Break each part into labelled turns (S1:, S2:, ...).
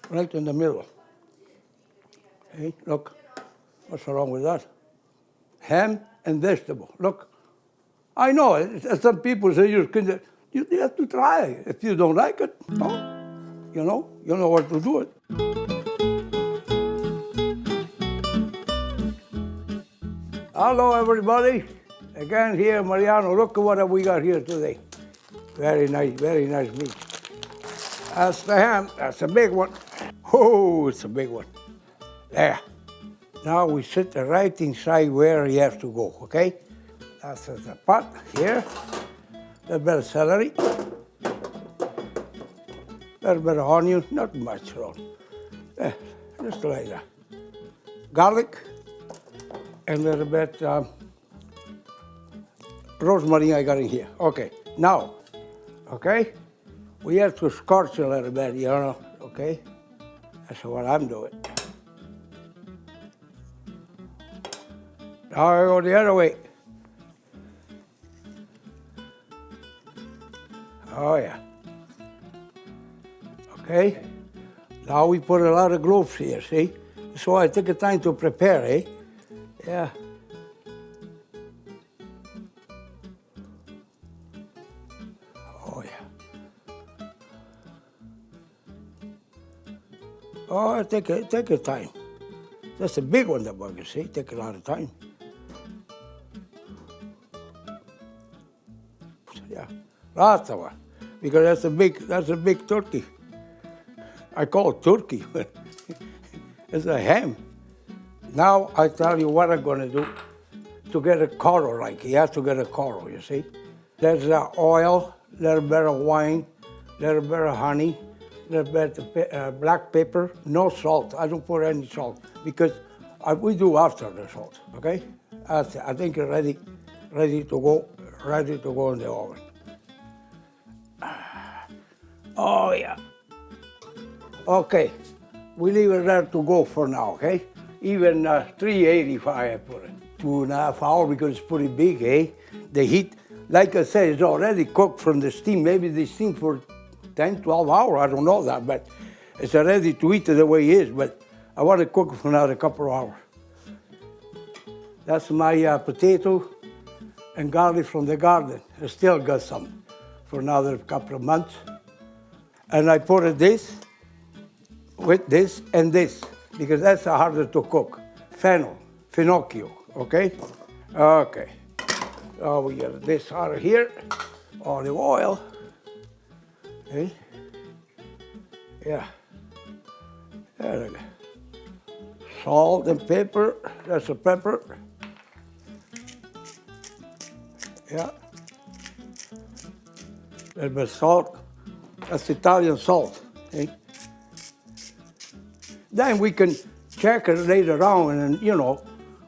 S1: right in the middle. Hey, look, what's wrong with that? Ham and vegetable. Look, I know some people say you have to try it. If you don't like it, no, you know what to do it. Hello, everybody. Again here, Mariano. Look at what we got here today. Very nice meat. That's the ham. That's a big one. Oh, it's a big one. There. Now we sit right inside where he has to go, okay? That's the pot here. A little bit of celery. A little bit of onion, not much wrong. There, just like that. Garlic and a little bit rosemary I got in here. Okay, now, okay? We have to scorch a little bit, okay? That's what I'm doing. Now I go the other way. Oh yeah. Okay. Now we put a lot of gloves here, see? So I take the time to prepare, eh? Yeah. Oh yeah. Oh, take your time. That's a big one, the bug, you see? Take a lot of time. Yeah, lots of one. Because that's a big turkey. I call it turkey, but it's a ham. Now I tell you what I'm gonna do to get a color like. You have to get a color, you see? There's the oil, little bit of wine, little bit of honey, little bit of black pepper, no salt. I don't put any salt because we do after the salt, okay? I think you're ready to go in the oven. Oh yeah. Okay, we leave it there to go for now, okay? Even 385 I put it. 2.5 hours because it's pretty big, eh? The heat, like I said, it's already cooked from the steam. Maybe they steam for 10, 12 hours, I don't know that, but it's ready to eat the way it is, but I want to cook it for another couple of hours. That's my potato and garlic from the garden. I still got some for another couple of months. And I put this with this and this, because that's harder to cook. Fennel, finocchio, okay? Okay. Now we get this out of here, olive oil, okay? Yeah. There we go. Salt and pepper, that's the pepper. Yeah. A little bit of salt. That's Italian salt. Okay? Then we can check it later on, and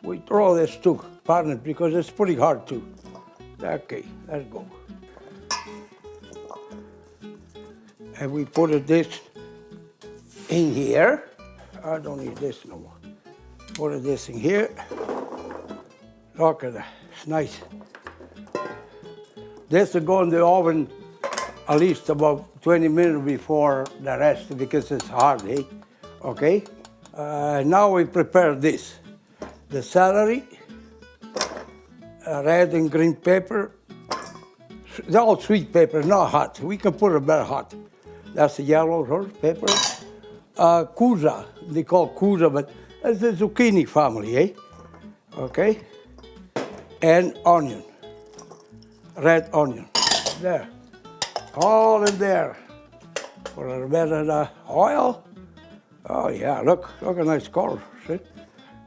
S1: we throw this too, pardon, because it's pretty hard too. Okay, let's go. And we put this in here. I don't need this no more. Put this in here. Look at that, it's nice. This will go in the oven at least about 20 minutes before the rest because it's hard, eh? Okay? Now we prepare this. The celery, red and green pepper. They're all sweet pepper, not hot. We can put it better hot. That's the yellow pepper. Cusa, they call Cusa, but it's the zucchini family, eh? Okay? And onion, red onion. There. All in there. Put a little bit of the oil. Oh yeah, look a nice color, see?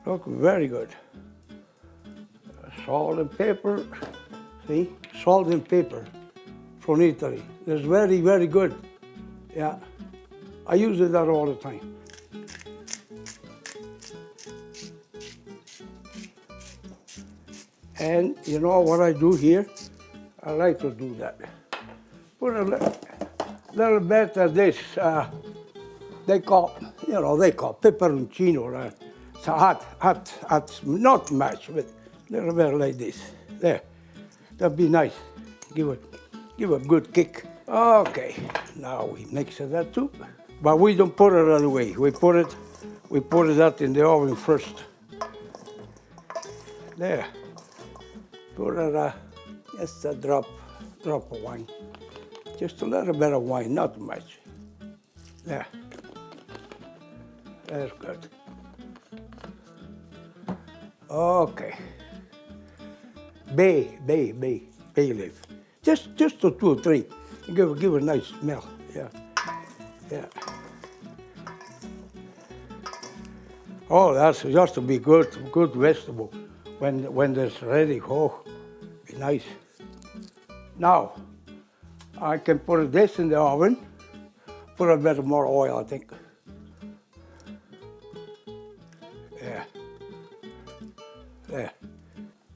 S1: Look very good. Salt and pepper, see? Salt and pepper from Italy. It's very, very good. Yeah, I use it that all the time. And you know what I do here? I like to do that. Put a little bit of this, they call pepperoncino. It's hot, not much, but a little bit like this. There, that'd be nice. Give a good kick. Okay, now we mix that too. But we don't put it right away. We put it out in the oven first. There. Put it, just a drop of wine. Just a little bit of wine, not much. There. That's good. Okay. Bay leaf. Just two or three. Give a nice smell. Yeah. Yeah. Oh, that's just to be good vegetable. When it's ready, oh, be nice. Now, I can put this in the oven. Put a bit more oil, I think. Yeah. There.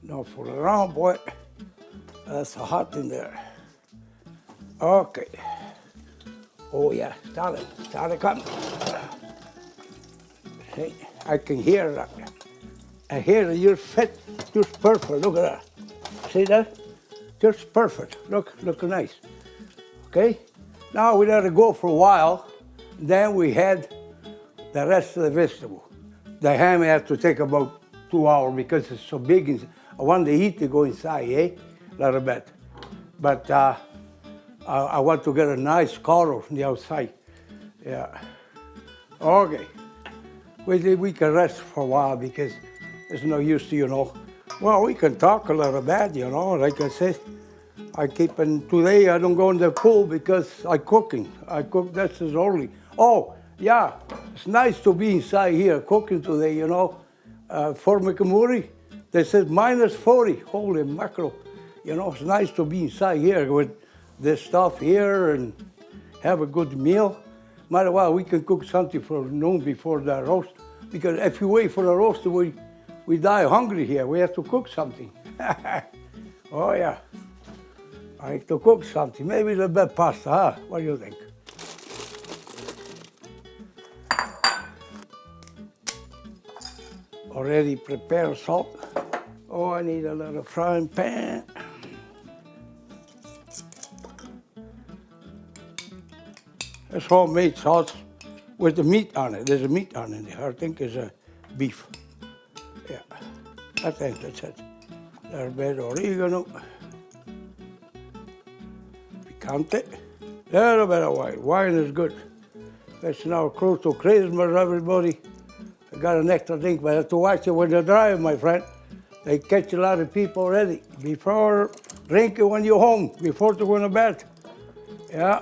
S1: Now for the round, boy. That's hot in there. Okay. Oh yeah, start coming. See, I can hear that. I hear you're fit, just perfect. Look at that. See that? Just perfect. Look nice. Okay. Now we let it go for a while. Then we had the rest of the vegetable. The ham has to take about 2 hours because it's so big. I want the heat to go inside, a little bit. But I want to get a nice color from the outside. Yeah. Okay. We can rest for a while because there's no use to, Well, we can talk a little bit, Like I said, today I don't go in the pool because I'm cooking. I cook, that's only. Oh, yeah, it's nice to be inside here cooking today, Fort McMurray, they said -40. Holy mackerel. It's nice to be inside here with this stuff here and have a good meal. Might as well, we can cook something for noon before the roast. Because if you wait for the roast, we die hungry here. We have to cook something. Oh, yeah. I have to cook something. Maybe a bit pasta, huh? What do you think? Already prepared salt. Oh, I need a little frying pan. It's homemade sauce with the meat on it. There's a meat on it. I think it's a beef. Yeah, I think that's it. A little bit of oregano. Picante. A little bit of wine. Wine is good. It's now close to Christmas, everybody. I got an extra drink, but I have to watch it when they're driving, my friend. They catch a lot of people already. Before drinking when you're home, before to go to bed. Yeah.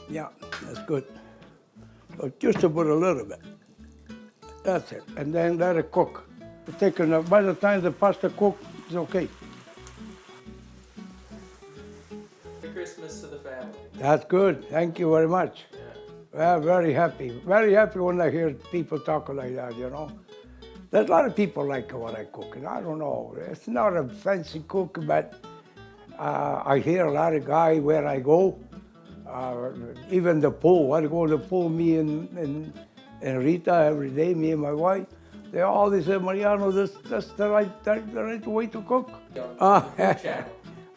S1: Yeah, that's good. So just about a little bit. That's it. And then let it cook. By the time the pasta cooks, it's okay.
S2: Merry Christmas to the family.
S1: That's good. Thank you very much.
S2: Yeah.
S1: Well, very happy. Very happy when I hear people talk like that, There's a lot of people like what I cook, and I don't know. It's not a fancy cook, but I hear a lot of guys where I go. Even the pool. I go to the pool, me and Rita every day, me and my wife. They always say, Mariano, that's the right way to cook.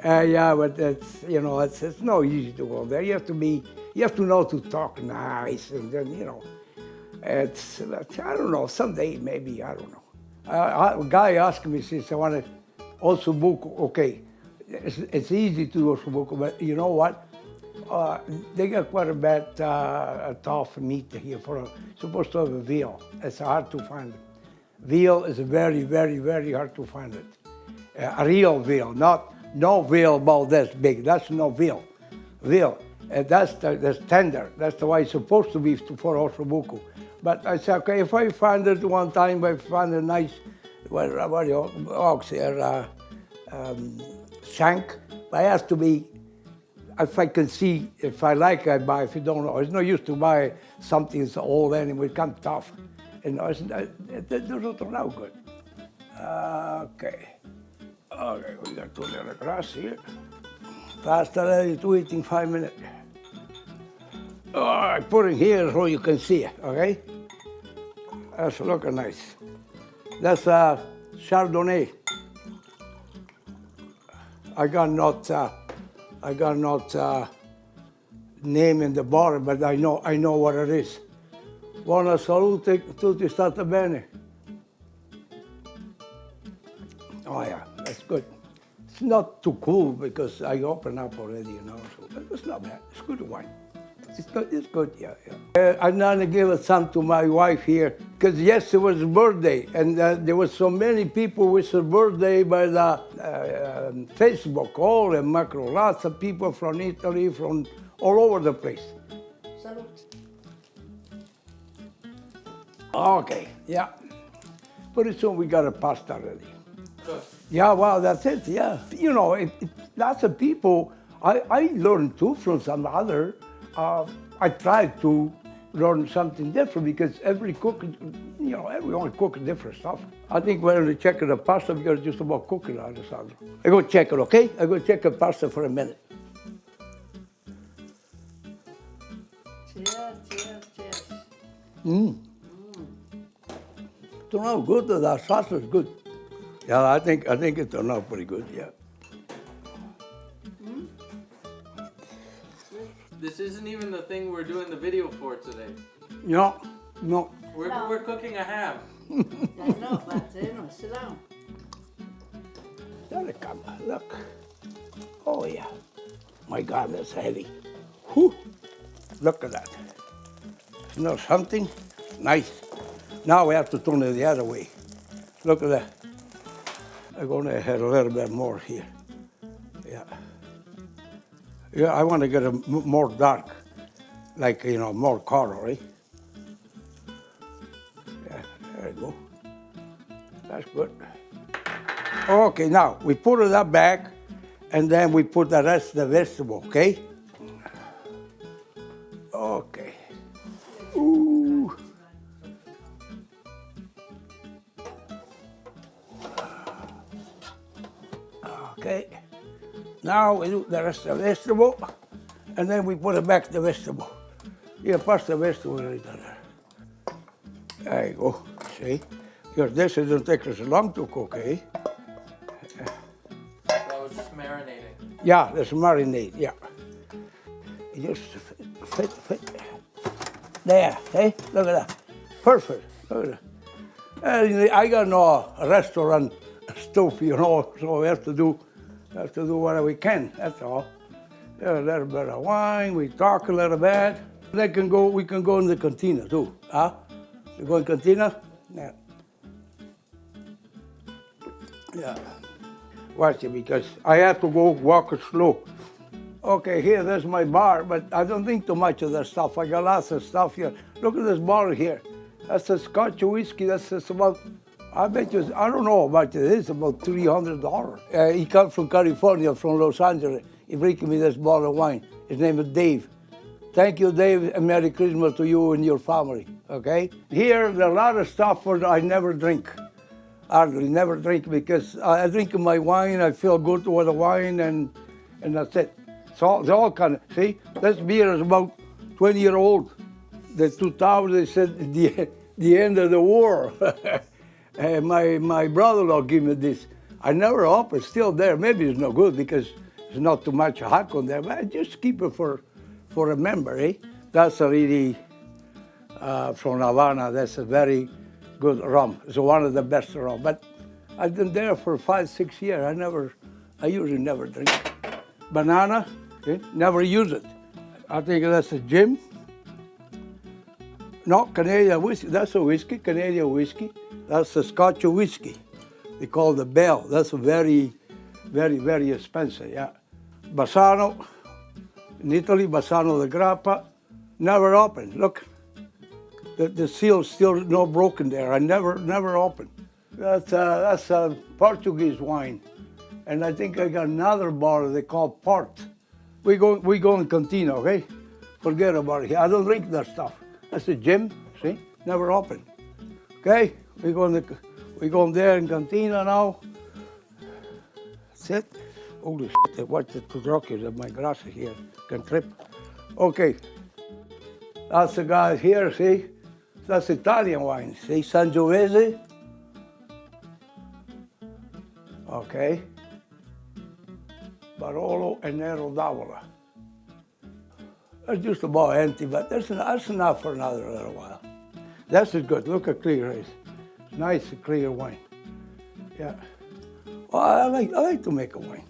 S1: Yeah, but it's no easy to go there. You have to know to talk nice, and then I don't know. Someday maybe I don't know. A guy asked me, says I want to also book. Okay, it's easy to do also book, but you know what? They got quite a bit tough meat here supposed to have a veal. It's hard to find it. Veal is very, very, very hard to find it. A real veal, no veal about this big. That's no veal. Veal, that's tender. That's the way it's supposed to be for ossobuco. But I said, okay, if I find it one time, I find a nice, shank, but it has to be. If I can see, if I like, I buy. If you don't know, it's no use to buy something that's old anyway, it comes tough. It doesn't turn out good. Okay, we got two little grass here. Pasta ready to eat in 5 minutes. Oh, I put it here so you can see it, okay? That's looking nice. That's Chardonnay. I got not I got not name in the bottle, but I know what it is. Buona salute, tutti state bene. Oh yeah, that's good. It's not too cool because I opened up already, so it's not bad. It's good wine. It's good, yeah. I'm gonna give some to my wife here because yesterday was her birthday, and there was so many people with her birthday by the Facebook, all the macro, lots of people from Italy, from all over the place.
S3: Salute.
S1: Okay, yeah. Pretty soon we got a pasta ready.
S2: Good.
S1: Yeah, well, that's it, yeah. Lots of people, I learned too from some other. I tried to learn something different because every cook, everyone cooks different stuff. I think when we check the pasta, we got just about cooking, Alessandro. I go check it, okay? I go check the pasta for a minute.
S3: Cheers, cheers, cheers.
S1: Turned out good, the sauce is good. Yeah, I think it turned out pretty good, yeah.
S2: This isn't even the thing we're doing the video for today.
S1: No.
S3: No.
S2: We're cooking a ham.
S3: No, but sit down.
S1: There it comes, look. Oh yeah. My God, that's heavy. Whew. Look at that. You know something? Nice. Now we have to turn it the other way. Look at that. I'm going to add a little bit more here. Yeah. Yeah, I want to get it more dark, like, more color, eh? Yeah, there you go. That's good. Okay, now we put it up back, and then we put the rest of the vegetable, okay? Okay. Ooh. Okay. Now we do the rest of the vegetable, and then we put it back the vegetable. Yeah, pass the vegetable right there. There you go. See? Because this doesn't take us long to cook, eh?
S2: That was just marinating.
S1: Yeah, that's marinade, yeah. You just fit. There, hey? Look at that. Perfect. Look at that. And I got no restaurant stove, so we have to do what we can, that's all. Yeah, a little bit of wine, we talk a little bit. We can go in the cantina too, huh? You go in cantina? Yeah. Yeah. Watch it, because I have to go walk it slow. Okay, here, there's my bar, but I don't think too much of that stuff. I got lots of stuff here. Look at this bottle here. That's a Scotch whiskey. That's just about, I bet you, I don't know about it. It's about $300. He comes from California, from Los Angeles. He brings me this bottle of wine. His name is Dave. Thank you, Dave, and Merry Christmas to you and your family, okay? Here, there's a lot of stuff that I never drink. Hardly never drink, because I drink my wine, I feel good with the wine, and that's it. It's all kind of, see, this beer is about 20-year-old. The 2000, they said the end of the war. My brother-in-law gave me this. I never opened, it's still there. Maybe it's no good because there's not too much alcohol there, but I just keep it for a memory. That's a really, from Havana, that's a very good rum. It's one of the best rum. But I've been there for 5-6 years. I usually never drink. Banana, okay? Never use it. I think that's a gin. No, Canadian whiskey, that's a whiskey, Canadian whiskey. That's a Scotch whiskey. They call the Bell. That's very, very, very expensive, yeah. Bassano, in Italy, Bassano the Grappa, never opened. Look, the seal's still not broken there. I never opened. That's a Portuguese wine. And I think I got another bottle they call Port. We go in cantina, okay? Forget about it. I don't drink that stuff. That's a gin, see? Never opened. Okay? We go in there in cantina now. That's it. Holy shit, I watched it to drop you. My glasses here can trip. Okay. That's the guy here, see? That's Italian wine, see? Sangiovese. Okay. Barolo, and Nero d'Avola. That's just about empty, but that's enough for another little while. This is good. Look at clear it is. Nice clear wine. Yeah. Well, I like to make a wine.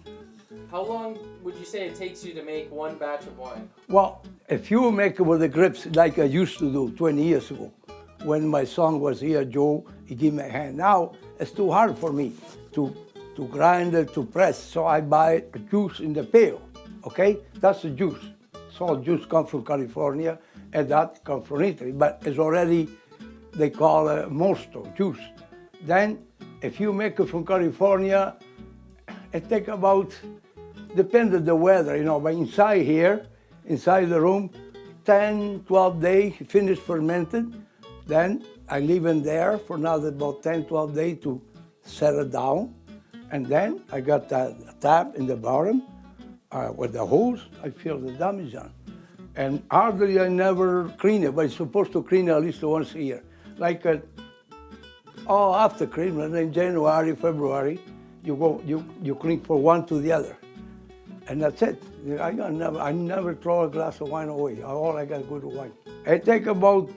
S2: How long would you say it takes you to make one batch of wine?
S1: Well, if you make it with the grapes like I used to do 20 years ago, when my son was here, Joe, he gave me a hand. Now it's too hard for me to grind it, to press, so I buy a juice in the pail. Okay, that's the juice. Salt juice comes from California, and that comes from Italy, but it's already they call it mosto juice. Then, if you make it from California, it takes about, depends on the weather, you know, but inside here, inside the room, 10, 12 days, finished fermented. Then I leave it there for another about 10, 12 days to settle down. And then I got a tap in the bottom with the hose, I fill the Damijan. And hardly I never clean it, but I'm supposed to clean it at least once a year. Like after Christmas, in January, February, you clean from one to the other. And that's it. I never throw a glass of wine away. All I got good wine. It takes about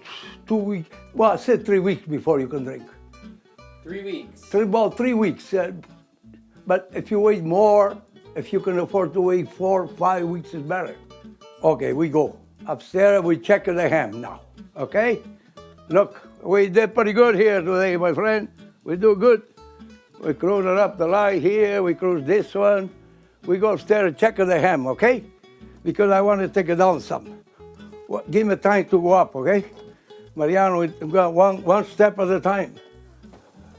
S1: 2 weeks. Well, I said 3 weeks before you can drink.
S2: 3 weeks.
S1: About 3 weeks. But if you wait more, if you can afford to wait 4 or 5 weeks, is better. Okay, we go upstairs. We check the ham now. Okay. Look, we did pretty good here today, my friend. We do good. We cruise it up the line here. We cruise this one. We go upstairs and check the ham, okay? Because I want to take it down some. Well, give me time to go up, okay? Mariano, we got one step at a time.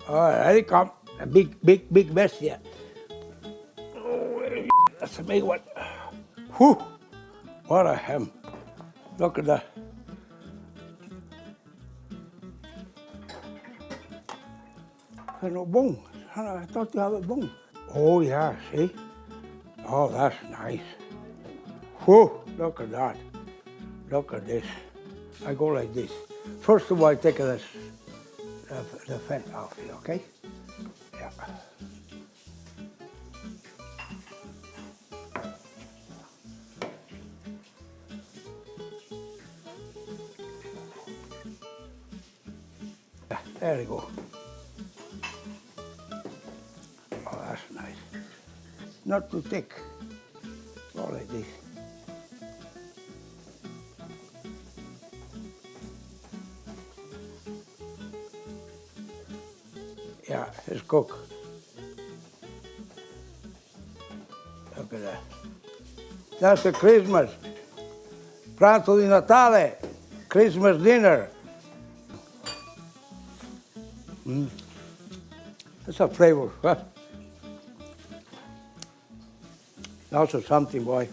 S1: All right, ready, come. A big mess here. Oh, that's a big one. Whew, what a ham. Look at that. There's no bone. I thought you had a bone. Oh, yeah, see? Oh, that's nice. Whew, look at that. Look at this. I go like this. First of all, I take the fat off here, okay? Yeah. There you go. Oh, that's nice. Not too thick. Go like this. Yeah, it's cooked. Look at that. That's a Christmas. Pranzo di Natale. Christmas dinner. That's a flavor, huh? Also something, boy.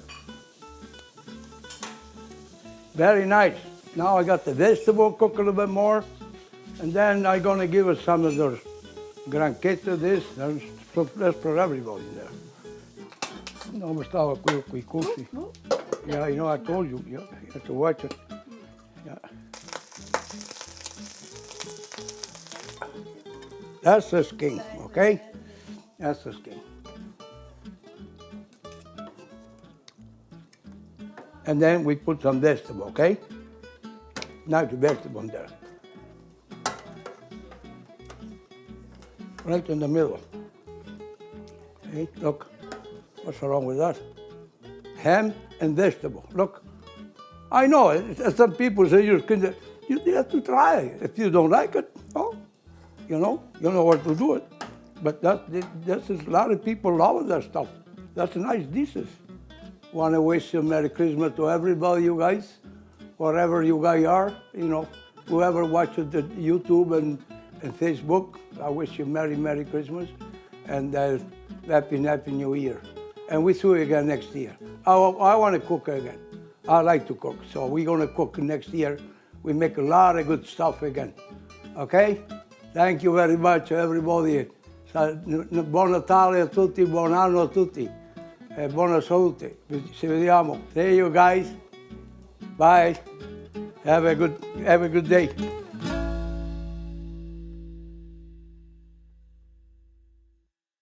S1: Very nice. Now I got the vegetable, cook a little bit more, and then I'm gonna give it some of those granqueta, this. That's for everybody there. No, me stava quello qui cuci. Yeah, you know, I told you, you have to watch it. Yeah. That's the skin, okay? That's the skin. And then we put some vegetable, okay? Now the vegetable in there. Right in the middle. Okay, look, what's wrong with that? Ham and vegetable, look. I know, some people say you have to try it. If you don't like it, oh, you know what to do it. But that's a lot of people love that stuff. That's nice dishes. Want to wish a Merry Christmas to everybody, you guys, wherever you guys are. You know, whoever watches the YouTube and Facebook, I wish you Merry Christmas and Happy New Year. And we see you again next year. I want to cook again. I like to cook, so we're going to cook next year. We make a lot of good stuff again. Okay? Thank you very much, everybody. Buon Natale a tutti, buon anno a tutti. Buona salute. Ci vediamo. See you guys. Bye. Have a good day.